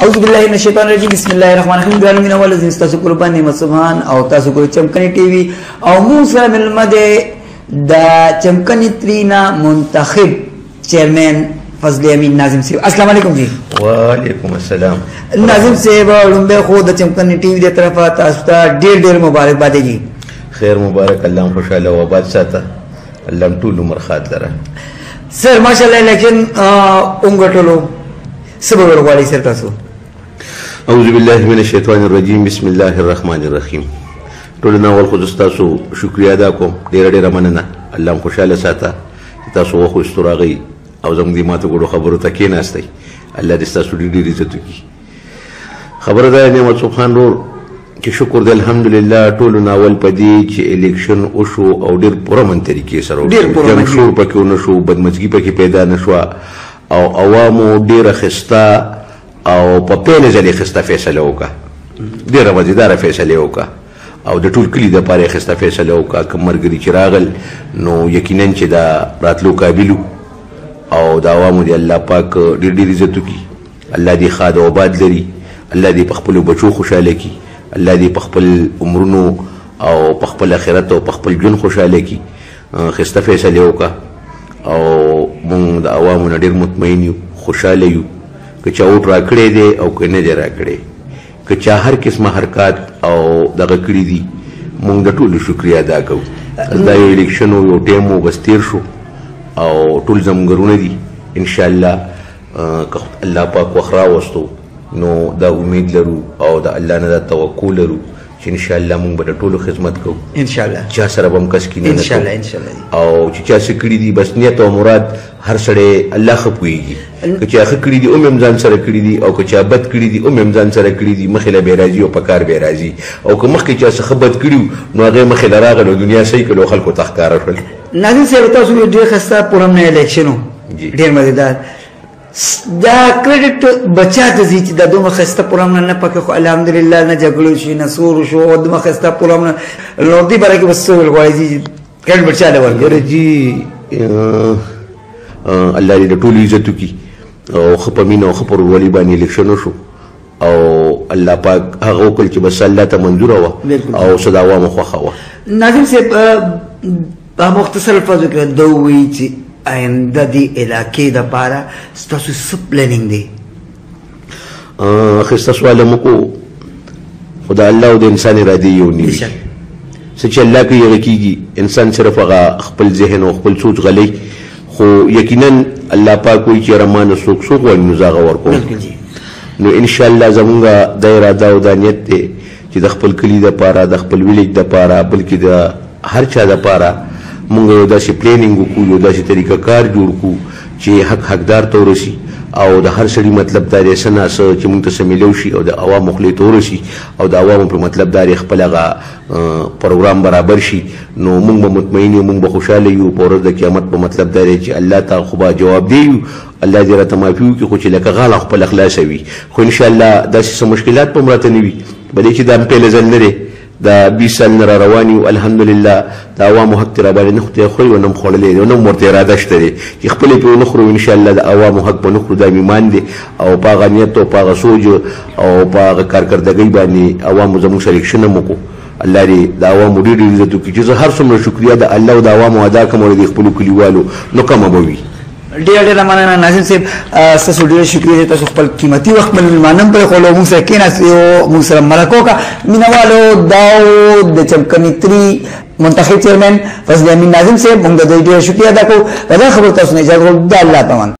اعوذ بالله من الشیطان الرجیم بسم الله الرحمن الرحیم ګرانو مینوالو زه ستاسو قربان نعمت سبحان او تاسو ګورئ چمکني ټي وي او موږ سره ملمه دی د چمکني ترینا منتخب چیرمن فضل امین ناظم صاحب. السلام علیکم جی. وعلیکم السلام. ناظم صاحب لومبه خو د چمکني ټي وي د طرفه تاسو ته ډیر مبارکباد جی. خیر مبارک، الله خوشاله او آباد ساته، الله ټول عمر خاط لره. سر ماشاءالله الیکشن اونګټلو سبب ورغواړي سر تاسو. اعوذ بالله من الشیطان الرجیم بسم الله الرحمن الرحیم. ټول ناول خو تاسو شکریا ادا کوم، ډیر مننه، الله خوشاله ساته، تاسو خو استراغي او زموږ د ماته ګورو خبرو ته کېناستئ، الله دې تاسو ډیر عزت وکړي. خبره ده نعمت سبحان رور چې شکر دې الحمدلله ټول ناول پدې چې الیکشن وشو او ډیر پرمن طریقې سره جنګ شور پکې ونشو، بدمزګي پکې پیدا نشو او عوامو ډیره خسته او په پیله ځلې خسته فیصله وکړه، ډیره مزیداره فیصله وکړه او د ټول کلي دپاره یې خسته فیصله وکړه. که ملګري چې راغل نو یقینا چې دا راتلو قابلو او د عوامو دې الله پاک ډېر عزت وکړي، الله دې ښاد او آباد لري، الله دې په خپلو بچو خوشحاله کړي، الله دې په خپل عمرونو او په خپل آخرت او په خپل ژوند خوشحاله کړي. خسته فیصله وکړه او موږ د عوامو نه ډېر مطمئن یو، خوشحاله یو. که چا ووټ راکړی دی او که نه دی راکړی، که چا هر قسمه حرکات او دغه کړي دي، موږ د ټولو شکریه ادا کوو. دا یو الیکشن و، یو ټایم و، بس تېر شو او ټول زموږ ورونه دي. انشاءالله که الله پاک وخت راوستو نو دا امید لرو او د الله نه دا توقع لرو چې انشاءالله موږ به د ټولو خدمت کوو انشاءالله. چا سره به هم کس کینه نه کوو او چې چا څه کړي دي بس نیت او مراد هر سړی الله ښه پوهېږي. که چا ښه کړي دي هم ځان سره کړي دي او که چا بد کړي دي هم ځان سره کړي دي، مخې له بې راځي او په کار بې راځي. او که مخکې چا څه ښه بد کړي نو هغې مخې له راغل او دنیا صحیح کړل او خلکو ته ښکاره شول. ناظم صاحب تاسو ډېر ښایسته پرمنه الیکشن و، ډېر مزېدار. دا کریډټ بچا ته ځي چې دا دومره ښایسته پرمنه نه پکې خو الحمدلله نه جګړو شي نه سور شو او دومره ښایسته پرمنه نو دې باره کې بس څه ویل غواړئ چې کریډټ بچا له ورکړي؟ جی الله دې د ټولو عزت وکړي او ښه په مینه او ښه په ورورولي باندې الیکشن وشو او الله پاک هغه وکړل چې بس الله ته منظوره وه او څه د عوامو خوښه وه. ناظم صاحب په مختصر الفاظو کې دا ووایي چې آینده دې علاقې دپاره ستاسو څه پلانینګ دی؟ ښایسته سوال مو کو، خو د الله او د انسان ارادې یو نه وي. څه چې الله کوي هغه کېږي، انسان صرف هغه خپل ذهن او خپل سوچ غلی، خو یقینا الله پاک وایي چې یاره ما نه څوک غواړي نو زه هغه ورکوم. نو انشاءالله زمونږ دا اراده او دا نیت دی چې د خپل کلي دپاره، د خپل ویلیج دپاره، بلکې د هر چا دپاره مونږ یو داسې پلانینګ وکړو، یو داسې طریقه کار جوړ کړو چې حقدار ته ورسي او د هر سړي مطلب دا دی څه نه څه چې مونږ ته څه میلو شي او د عوامو خولې ته ورسي او د عوامو په مطلب دا دی خپل هغه پروګرام برابر شي. نو مونږ به مطمئن یو، مونږ به خوشحاله یو. په ورځ د قیامت په مطلب دا دی چې الله ته خو به جواب دی یو، الله دې راته معافي وکړي، خو چې لکه غاړه خپله خلاصه وي. خو انشاءالله داسې څه مشکلات به هم راته نه وي، بلې چې دا هم پیله ځل نه دی، دا 20 سال نه را روان یو. الحمدلله د عوامو حق ترې راباندې نه خدای خوري او نه م خوړلی دی او نه م ورته اراده شته دی چې خپلې پرې ونه خورو. انشاءالله د عوامو حق به نه خورو، دا ایمان دی او په هغه نیت او په هغه سوچ او په هغه کارکردګۍ باندې عوامو زموږ سره اکشن هم وکړو. الله دې د عوامو ډېر عزت وکړي چې زه هر څومره شکریه د الله او د عوامو ادا کوم او د خپلو کلیوالو نو کمه به وي. ډېره مننه ناظم صاحب، ستاسو ډېره شکریه دی. تاسو خپل قیمتي وخت مېلمانه هم پرېښولو، موږ سره کېناست او موږ سره مرکه وکړه. مینهوالو دا د چمکني تري منتخب چیرمن فضل امین ناظم صاحب، موږ د دوی ډېره شکریه ادا کوو. د دې خبرو تاسو نه اجازه غواړو. د الله پامان.